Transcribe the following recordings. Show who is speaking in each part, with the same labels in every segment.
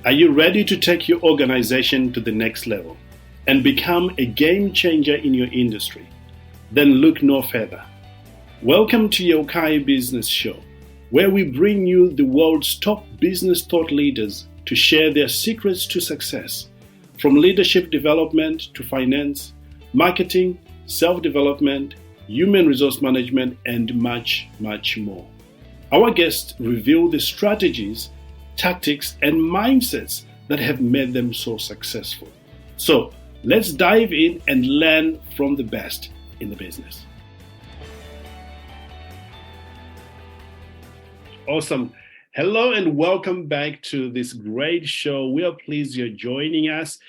Speaker 1: Are you ready to take your organization to the next level and become a game changer in your industry? Then look no further. Welcome to Yokai Business Show, where we bring you the world's top business thought leaders to share their secrets to success, from leadership development to finance, marketing, self-development, human resource management, and much, much more. Our guests reveal the strategies, tactics, and mindsets that have made them so successful. So let's dive in and learn from the best in the business. Awesome. Hello and welcome back to this great show. We are pleased you're joining us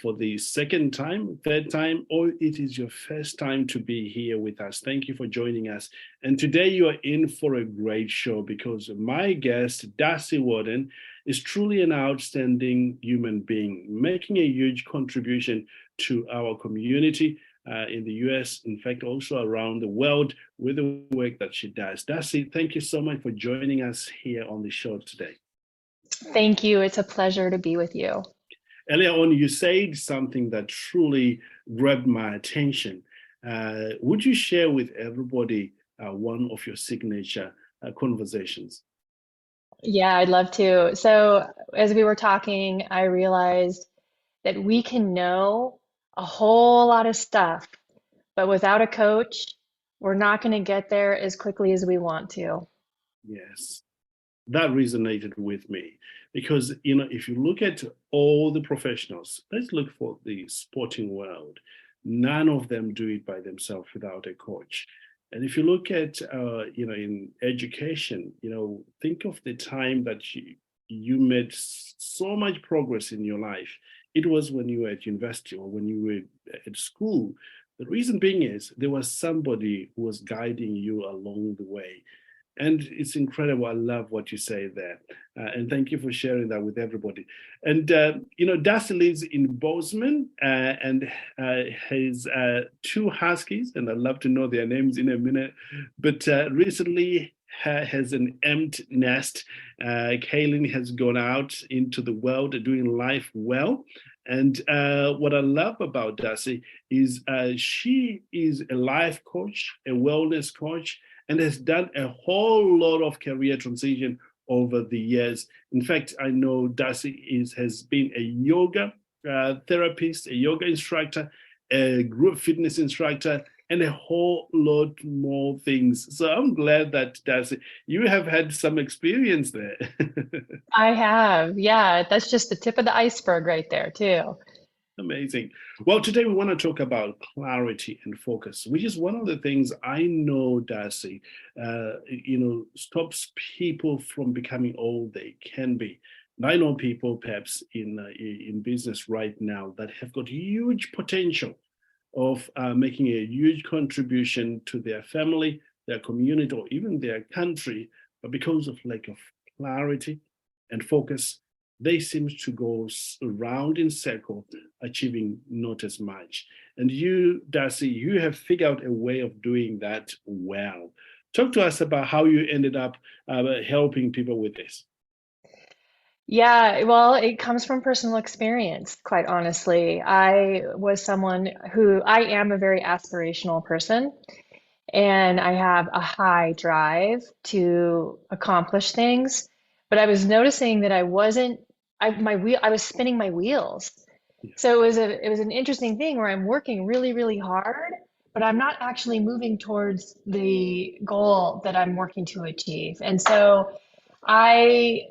Speaker 1: for the second time, third time, or it is your first time to be here with us. Thank you for joining us. And today you are in for a great show because my guest, Darcie Warden, is truly an outstanding human being, making a huge contribution to our community in the US, in fact, also around the world with the work that she does. Darcie, thank you so much for joining us here on the show today.
Speaker 2: Thank you. It's a pleasure to be with you.
Speaker 1: Earlier on, you said something that truly grabbed my attention. Would you share with everybody one of your signature conversations?
Speaker 2: Yeah, I'd love to. So as we were talking, I realized that we can know a whole lot of stuff, but without a coach, we're not going to get there as quickly as we want to.
Speaker 1: Yes, that resonated with me because, if you look at all the professionals, let's look for the sporting world, none of them do it by themselves without a coach. And if you look at, in education, think of the time that you made so much progress in your life. It was when you were at university or when you were at school. The reason being is there was somebody who was guiding you along the way. And it's incredible. I love what you say there. And thank you for sharing that with everybody. And, Darcie lives in Bozeman and has two huskies, and I'd love to know their names in a minute. But recently has an empty nest. Kaylin has gone out into the world doing life well. And what I love about Darcie is she is a life coach, a wellness coach, and has done a whole lot of career transition over the years. In fact, I know Darcie has been a yoga therapist, a yoga instructor, a group fitness instructor, and a whole lot more things. So I'm glad that, Darcie, you have had some experience there.
Speaker 2: I have. Yeah, that's just the tip of the iceberg right there, too.
Speaker 1: Amazing. Well, today we want to talk about clarity and focus, which is one of the things I know, Darcie, stops people from becoming all they can be. And I know people perhaps in business right now that have got huge potential of making a huge contribution to their family, their community, or even their country, but because of lack of clarity and focus, they seem to go around in circle, achieving not as much. And you, Darcie, you have figured out a way of doing that well. Talk to us about how you ended up helping people with this.
Speaker 2: Yeah, well, it comes from personal experience, quite honestly. I was someone I am a very aspirational person, and I have a high drive to accomplish things. But I was noticing that I was spinning my wheels.
Speaker 1: Yeah.
Speaker 2: So it was an interesting thing where I'm working really, really hard, but I'm not actually moving towards the goal that I'm working to achieve. And so I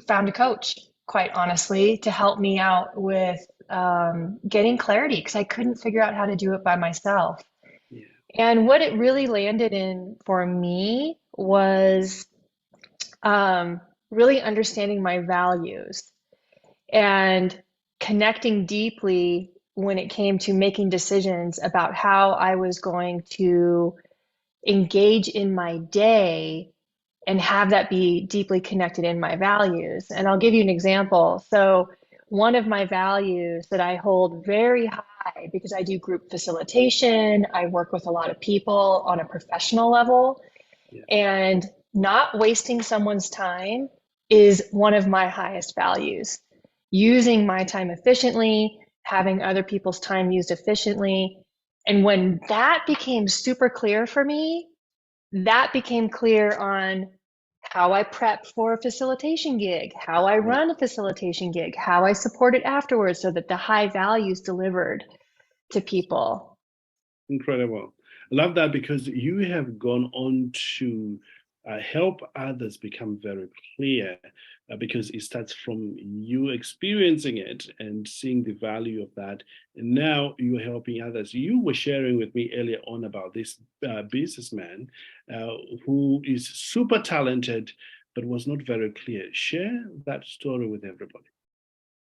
Speaker 2: found a coach, quite honestly, to help me out with getting clarity because I couldn't figure out how to do it by myself.
Speaker 1: Yeah.
Speaker 2: And what it really landed in for me was really understanding my values and connecting deeply when it came to making decisions about how I was going to engage in my day and have that be deeply connected in my values. And I'll give you an example. So one of my values that I hold very high because I do group facilitation, I work with a lot of people on a professional level,
Speaker 1: Yeah.
Speaker 2: and not wasting someone's time is one of my highest values. using my time efficiently, having other people's time used efficiently. And when that became super clear for me, that became clear on how I prep for a facilitation gig, how I
Speaker 1: Right.
Speaker 2: run a facilitation gig, how I support it afterwards so that the high value is delivered to people.
Speaker 1: Incredible. I love that because you have gone on to help others become very clear because it starts from you experiencing it and seeing the value of that. And now you're helping others. You were sharing with me earlier on about this businessman uh, who is super talented but was not very clear. Share that story with everybody.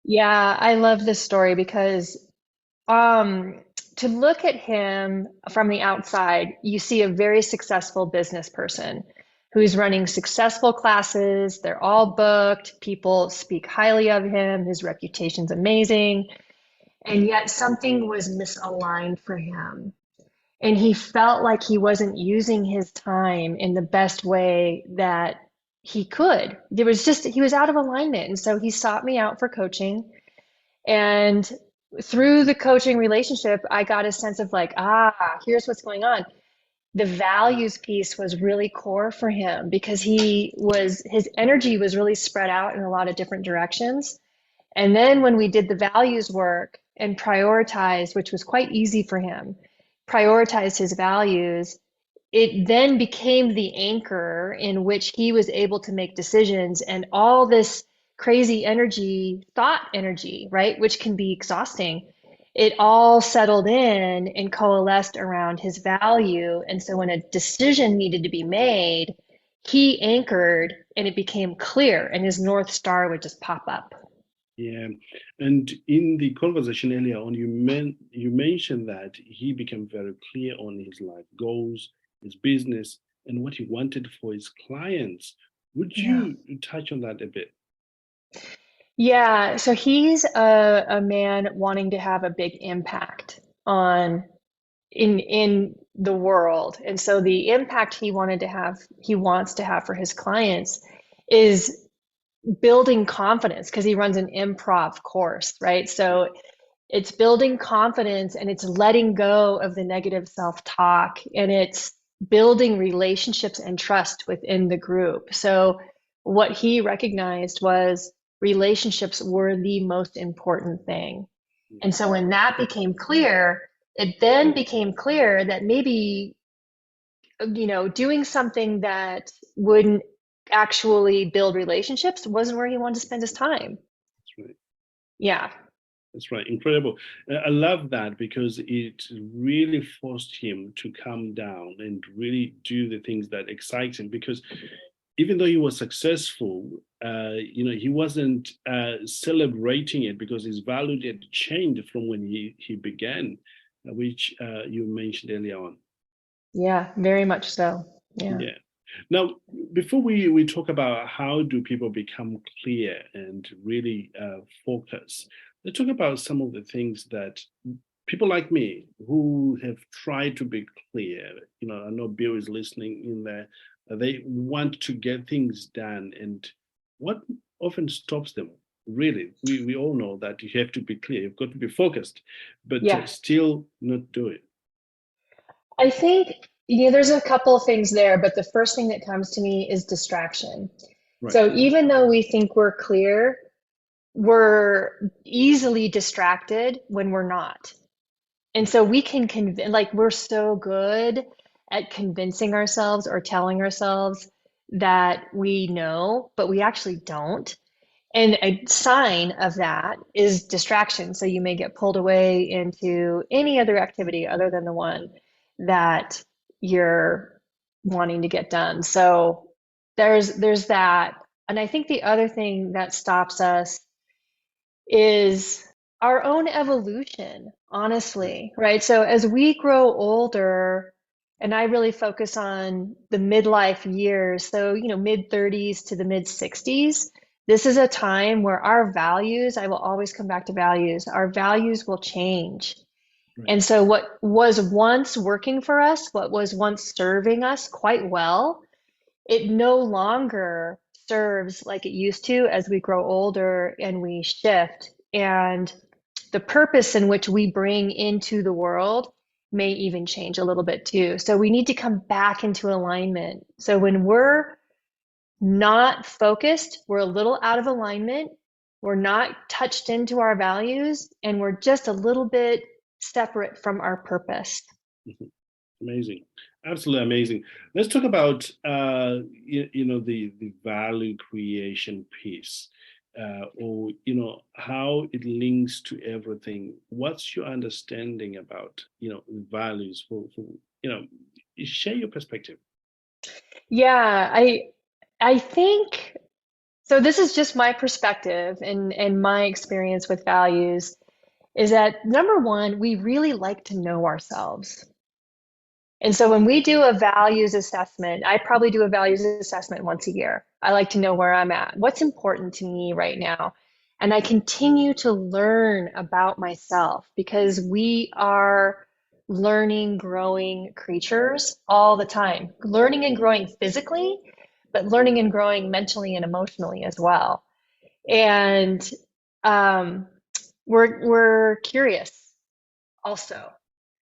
Speaker 2: Yeah, I love this story because um, to look at him from the outside, you see a very successful business person who's running successful classes. They're all booked. People speak highly of him. His reputation's amazing. And yet something was misaligned for him. And he felt like he wasn't using his time in the best way that he could. There was just, he was out of alignment. And so he sought me out for coaching. And through the coaching relationship, I got a sense of like, here's what's going on. The values piece was really core for him because his energy was really spread out in a lot of different directions. And then when we did the values work and prioritized, which was quite easy for him, prioritized his values, it then became the anchor in which he was able to make decisions, and all this crazy energy, thought energy, right, which can be exhausting, it all settled in and coalesced around his value. And so when a decision needed to be made, he anchored and it became clear, and his North Star would just pop up.
Speaker 1: Yeah, and in the conversation earlier on, you mentioned that he became very clear on his life goals, his business, and what he wanted for his clients. Would
Speaker 2: Yeah.
Speaker 1: you touch on that a bit?
Speaker 2: Yeah, so he's a man wanting to have a big impact on in the world. And so the impact he wants to have for his clients is building confidence because he runs an improv course, right?
Speaker 1: Yeah,
Speaker 2: So it's building confidence and it's letting go of the negative self-talk and it's building relationships and trust within the group. So what he recognized was relationships were the most important thing. And so when that became clear, it then became clear that maybe, doing something that wouldn't actually build relationships wasn't where he wanted to spend his time.
Speaker 1: that's right.
Speaker 2: Yeah.
Speaker 1: That's right. Incredible. I love that because it really forced him to calm down and really do the things that excite him. Because even though he was successful, he wasn't celebrating it because his value had changed from when he began, which you mentioned earlier on.
Speaker 2: Yeah, very much so. Yeah.
Speaker 1: Yeah. Now, before we talk about how do people become clear and really focus, let's talk about some of the things that people like me who have tried to be clear. I know Bill is listening in there. They want to get things done, and what often stops them? Really, we all know that you have to be clear. You've got to be focused, but
Speaker 2: Yeah.
Speaker 1: still not do it.
Speaker 2: I think, there's a couple of things there, but the first thing that comes to me is distraction.
Speaker 1: Right.
Speaker 2: So even though we think we're clear, we're easily distracted when we're not. And so we can like we're so good at convincing ourselves or telling ourselves that we know, but we actually don't. And a sign of that is distraction. So you may get pulled away into any other activity other than the one that you're wanting to get done. So there's that. And I think the other thing that stops us is our own evolution,
Speaker 1: Right.
Speaker 2: honestly, right? So as we grow older, and I really focus on the midlife years, so, mid 30s to the mid 60s, this is a time where our values, I will always come back to values, our values will change.
Speaker 1: Right.
Speaker 2: And so what was once working for us, what was once serving us quite well, it no longer serves like it used to as we grow older and we shift. And the purpose in which we bring into the world may even change a little bit too. So we need to come back into alignment. So when we're not focused, we're a little out of alignment, we're not touched into our values, and we're just a little bit separate from our purpose.
Speaker 1: Amazing, absolutely amazing. Let's talk about the value creation piece, or how it links to everything. What's your understanding about values for share your perspective.
Speaker 2: Yeah, I think so. This is just my perspective and my experience with values is that number one, we really like to know ourselves. And so when we do a values assessment, I probably do a values assessment once a year. I like to know where I'm at, what's important to me right now. And I continue to learn about myself because we are learning, growing creatures all the time, learning and growing physically, but learning and growing mentally and emotionally as well. And we're curious also.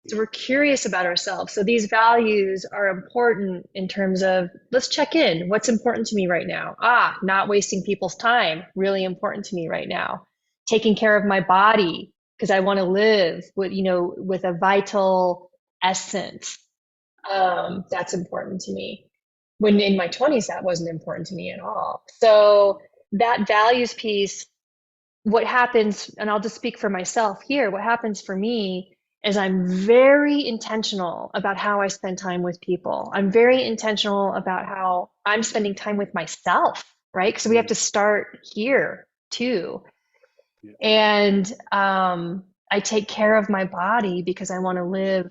Speaker 2: So we're curious about ourselves. So these values are important in terms of let's check in. What's important to me right now? Not wasting people's time. Really important to me right now. Taking care of my body because I want to live with a vital essence. That's important to me. When in my 20s, that wasn't important to me at all. So that values piece, what happens, and I'll just speak for myself here, what happens for me is I'm very intentional about how I spend time with people. I'm very intentional about how I'm spending time with myself, right? Because we have to start here too.
Speaker 1: Yeah.
Speaker 2: And I take care of my body because I want to live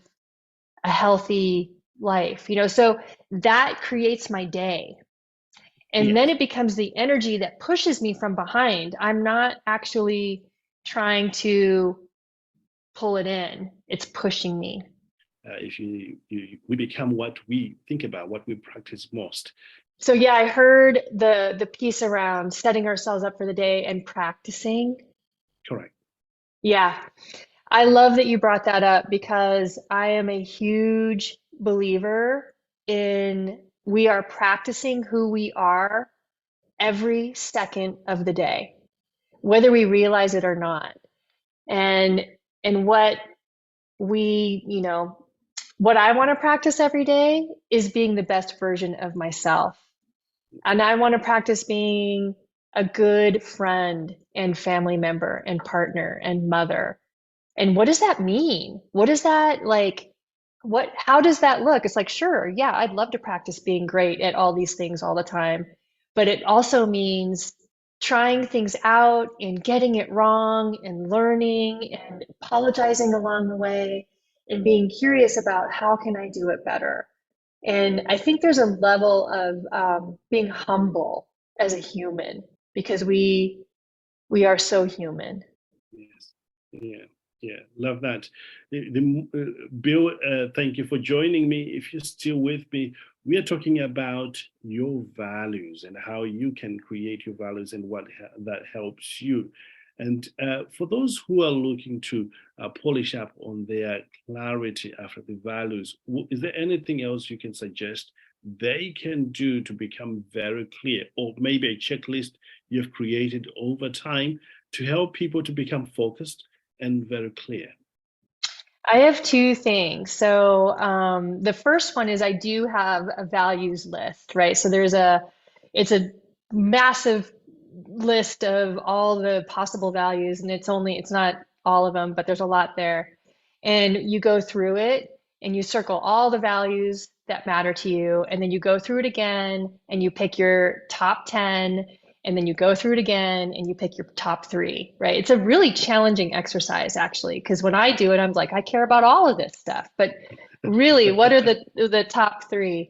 Speaker 2: a healthy life, so that creates my day. And then it becomes the energy that pushes me from behind. I'm not actually trying to pull it in. It's pushing me.
Speaker 1: If we become what we think about, what we practice most.
Speaker 2: So yeah, I heard the piece around setting ourselves up for the day and practicing.
Speaker 1: Correct.
Speaker 2: Yeah, I love that you brought that up because I am a huge believer in we are practicing who we are every second of the day, whether we realize it or not. And what what I want to practice every day is being the best version of myself. And I want to practice being a good friend and family member and partner and mother. And what does that mean? What is that like? How does that look? It's like, sure, yeah, I'd love to practice being great at all these things all the time. But it also means trying things out and getting it wrong and learning and apologizing along the way and being curious about how can I do it better. And I think there's a level of being humble as a human because we are so human.
Speaker 1: Yes. Yeah. Yeah. Love that. Bill, thank you for joining me. If you're still with me, we are talking about your values and how you can create your values and what that helps you. And for those who are looking to polish up on their clarity after the values, is there anything else you can suggest they can do to become very clear, or maybe a checklist you've created over time to help people to become focused and very clear?
Speaker 2: I have two things. So the first one is I do have a values list, right? So it's a massive list of all the possible values, and it's not all of them, but there's a lot there. And you go through it and you circle all the values that matter to you, and then you go through it again and you pick your top 10, and then you go through it again and you pick your top 3, right? It's a really challenging exercise actually, because when I do it, I'm like, I care about all of this stuff, but really, what are the top 3?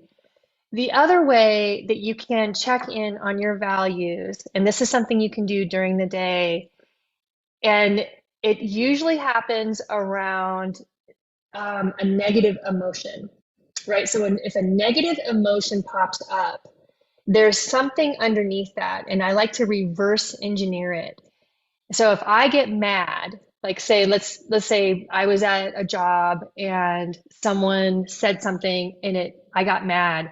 Speaker 2: The other way that you can check in on your values, and this is something you can do during the day, and it usually happens around a negative emotion, right? So if a negative emotion pops up, there's something underneath that, and I like to reverse engineer it. So if I get mad, like say let's say I was at a job and someone said something and it I got mad.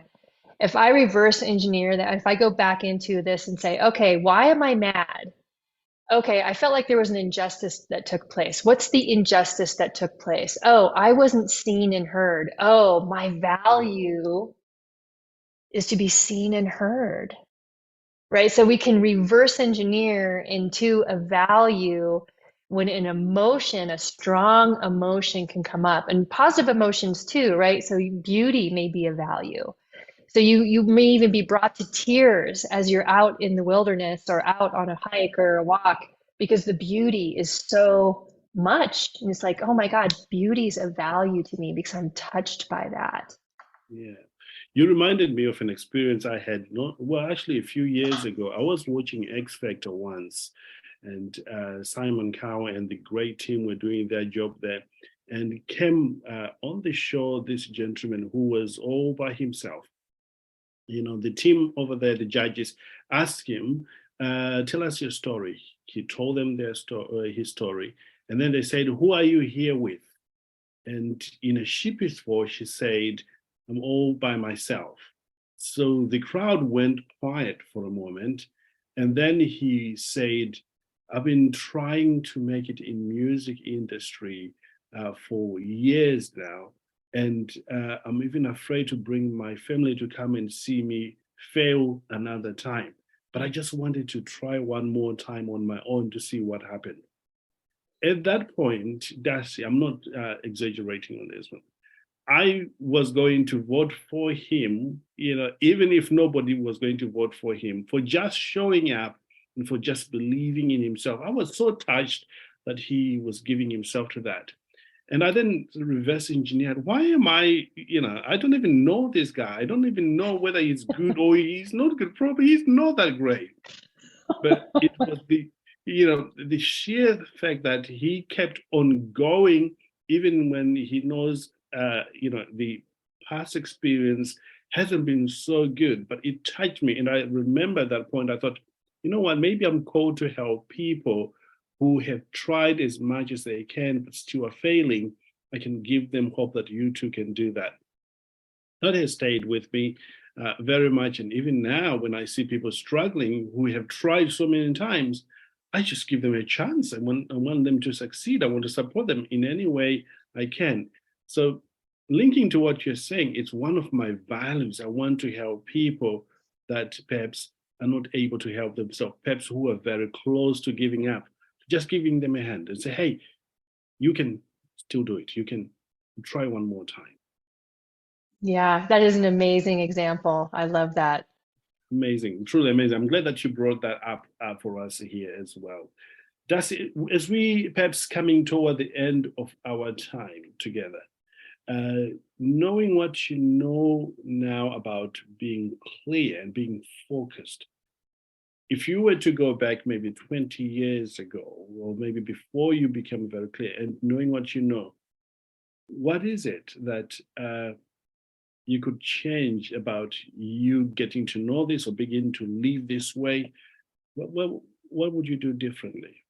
Speaker 2: If I reverse engineer that, if I go back into this and say, okay, why am I mad? Okay, I felt like there was an injustice that took place. What's the injustice that took place? Oh, I wasn't seen and heard. Oh, my value is to be seen and heard, right? So we can reverse engineer into a value when an emotion, a strong emotion can come up, and positive emotions too, right? So beauty may be a value. So you may even be brought to tears as you're out in the wilderness or out on a hike or a walk because the beauty is so much. And it's like, oh my God, beauty is a value to me because I'm touched by that.
Speaker 1: Yeah. You reminded me of an experience I had not, well, actually a few years ago. I was watching X Factor once, and Simon Cowell and the great team were doing their job there. And came on the show this gentleman who was all by himself. The team over there, the judges, asked him, "Tell us your story." He told them his story, and then they said, "Who are you here with?" And in a sheepish voice, he said, "I'm all by myself." So the crowd went quiet for a moment. And then he said, "I've been trying to make it in music industry for years now. And I'm even afraid to bring my family to come and see me fail another time. But I just wanted to try one more time on my own to see what happened." At that point, Darcie, I'm not exaggerating on this one. I was going to vote for him, even if nobody was going to vote for him, for just showing up and for just believing in himself. I was so touched that he was giving himself to that. And I then reverse engineered, why am I don't even know this guy. I don't even know whether he's good or he's not good. Probably he's not that great. But it was the sheer fact that he kept on going, even when he knows, the past experience hasn't been so good, but it touched me. And I remember at that point, I thought, you know what, maybe I'm called to help people who have tried as much as they can, but still are failing. I can give them hope that you too can do that. That has stayed with me very much. And even now, when I see people struggling who have tried so many times, I just give them a chance. I want them to succeed. I want to support them in any way I can. So, linking to what you're saying, it's one of my values. I want to help people that perhaps are not able to help themselves, perhaps who are very close to giving up, just giving them a hand and say, hey, you can still do it. You can try one more time.
Speaker 2: Yeah, that is an amazing example. I love that.
Speaker 1: Amazing, truly amazing. I'm glad that you brought that up for us here as well. Darcie, as we perhaps coming toward the end of our time together, knowing what you know now about being clear and being focused, if you were to go back maybe 20 years ago, or maybe before you become very clear and knowing what you know, what is it that you could change about you getting to know this or begin to live this way? What would you do differently?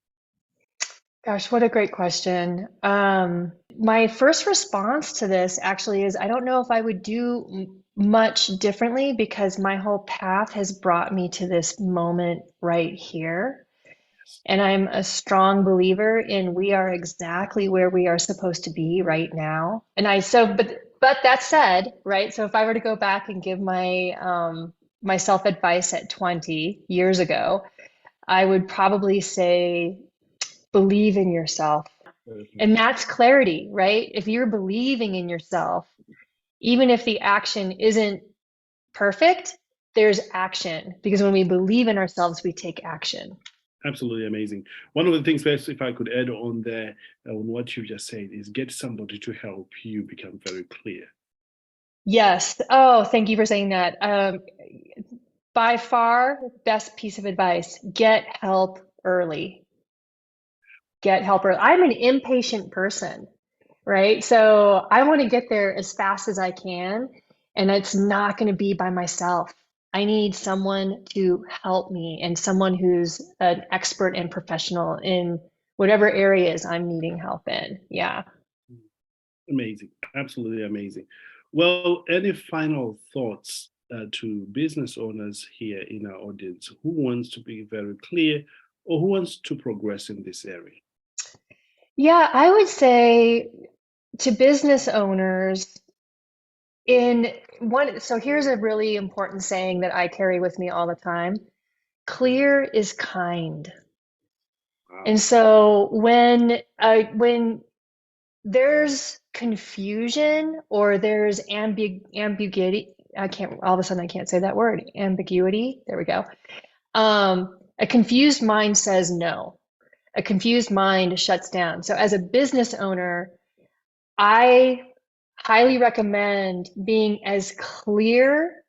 Speaker 2: Gosh, what a great question. My first response to this actually is I don't know if I would do much differently because my whole path has brought me to this moment right here. And I'm a strong believer in we are exactly where we are supposed to be right now. But that said, right? So if I were to go back and give myself advice at 20 years ago, I would probably say believe in yourself. And that's clarity, right? If you're believing in yourself, even if the action isn't perfect, there's action because when we believe in ourselves, we take action.
Speaker 1: Absolutely amazing. One of the things, perhaps, if I could add on there, on what you just said, is get somebody to help you become very clear.
Speaker 2: Yes. Oh, thank you for saying that. By far, best piece of advice, get help early. Get help early. I'm an impatient person, right? So I want to get there as fast as I can, and it's not going to be by myself. I need someone to help me and someone who's an expert and professional in whatever areas I'm needing help in. Yeah.
Speaker 1: Amazing, absolutely amazing. Well, any final thoughts to business owners here in our audience who wants to be very clear or who wants to progress in this area?
Speaker 2: Yeah, I would say to business owners, so here's a really important saying that I carry with me all the time. Clear is kind.
Speaker 1: Wow.
Speaker 2: And so when there's confusion or there's ambiguity, all of a sudden I can't say that word, ambiguity. There we go. A confused mind says no. A confused mind shuts down. So as a business owner, I highly recommend being as clear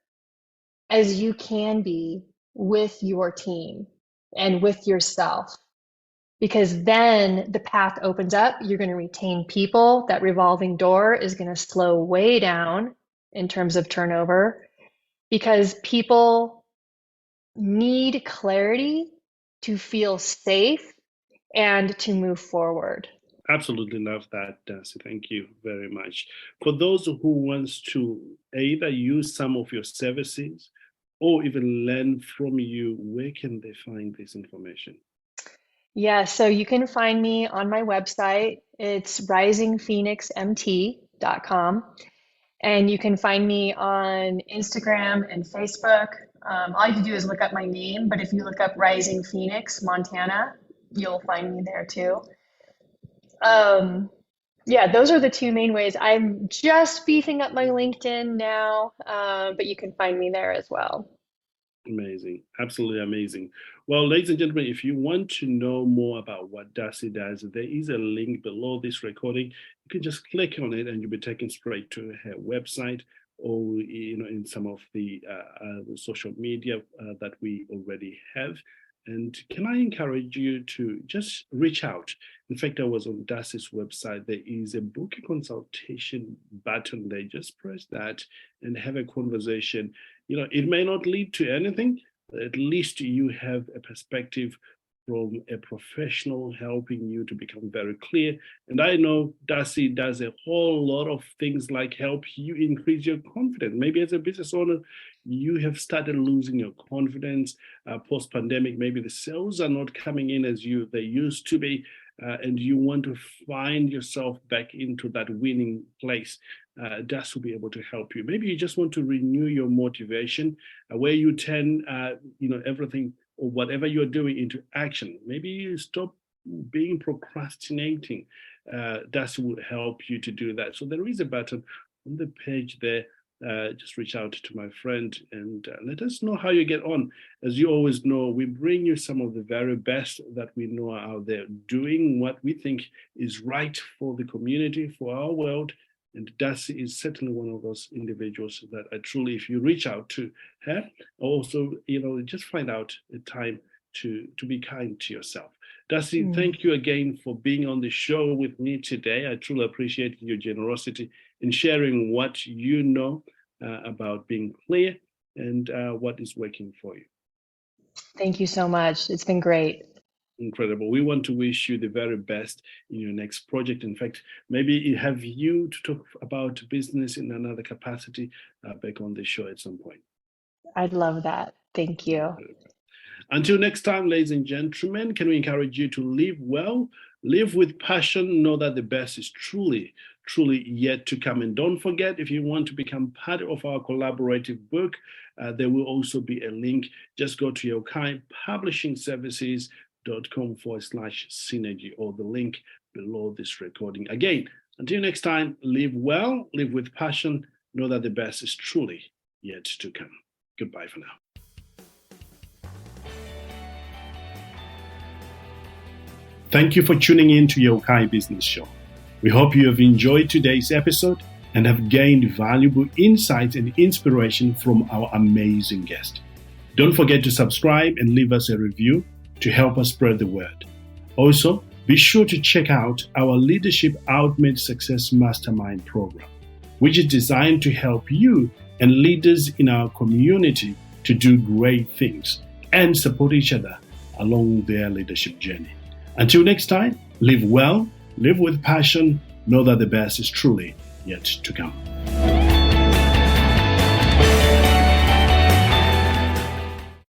Speaker 2: as you can be with your team and with yourself, because then the path opens up. You're going to retain people. That revolving door is going to slow way down in terms of turnover because people need clarity to feel safe and to move forward.
Speaker 1: Absolutely love that, Darcie. Thank you very much. For those who wants to either use some of your services or even learn from you, where can they find this information?
Speaker 2: Yeah, so you can find me on my website. It's risingphoenixmt.com. And you can find me on Instagram and Facebook. All you have to do is look up my name, but if you look up Rising Phoenix, Montana, you'll find me there too. Yeah, those are the two main ways. I'm just beefing up my LinkedIn now, but you can find me there as well.
Speaker 1: Amazing. Absolutely amazing. Well, ladies and gentlemen, if you want to know more about what Darcie does, there is a link below this recording. You can just click on it and you'll be taken straight to her website or in some of the social media that we already have. And can I encourage you to just reach out? In fact, I was on Darcie's website. There is a booking consultation button there. Just press that and have a conversation. It may not lead to anything, but at least you have a perspective from a professional helping you to become very clear. And I know Darcie does a whole lot of things like help you increase your confidence. Maybe as a business owner, you have started losing your confidence post-pandemic. Maybe the sales are not coming in as they used to be. And you want to find yourself back into that winning place. Darcie will be able to help you. Maybe you just want to renew your motivation, where you turn, everything or whatever you're doing into action. Maybe you stop being procrastinating. Darcie will help you to do that. So there is a button on the page there. Just reach out to my friend and let us know how you get on. As you always know, we bring you some of the very best that we know are out there doing what we think is right for the community, for our world. And Darcie is certainly one of those individuals that I truly, if you reach out to her, also, just find out a time to be kind to yourself. Darcie, thank you again for being on the show with me today. I truly appreciate your generosity in sharing what you know about being clear and what is working for you.
Speaker 2: Thank you so much. It's been great.
Speaker 1: Incredible. We want to wish you the very best in your next project. In fact, maybe have you to talk about business in another capacity back on the show at some point.
Speaker 2: I'd love that. Thank you.
Speaker 1: Until next time, ladies and gentlemen, can we encourage you to live well, live with passion, know that the best is truly yet to come. And don't forget, if you want to become part of our collaborative book, there will also be a link. Just go to Yokai Publishing Services.com/synergy or the link below this recording. Again, until next time, live well, live with passion, know that the best is truly yet to come. Goodbye for now. Thank you for tuning in to Yokai Business Show. We hope you have enjoyed today's episode and have gained valuable insights and inspiration from our amazing guest. Don't forget to subscribe and leave us a review to help us spread the word. Also, be sure to check out our Leadership Ultimate Success Mastermind program, which is designed to help you and leaders in our community to do great things and support each other along their leadership journey. Until next time, live well, live with passion, know that the best is truly yet to come.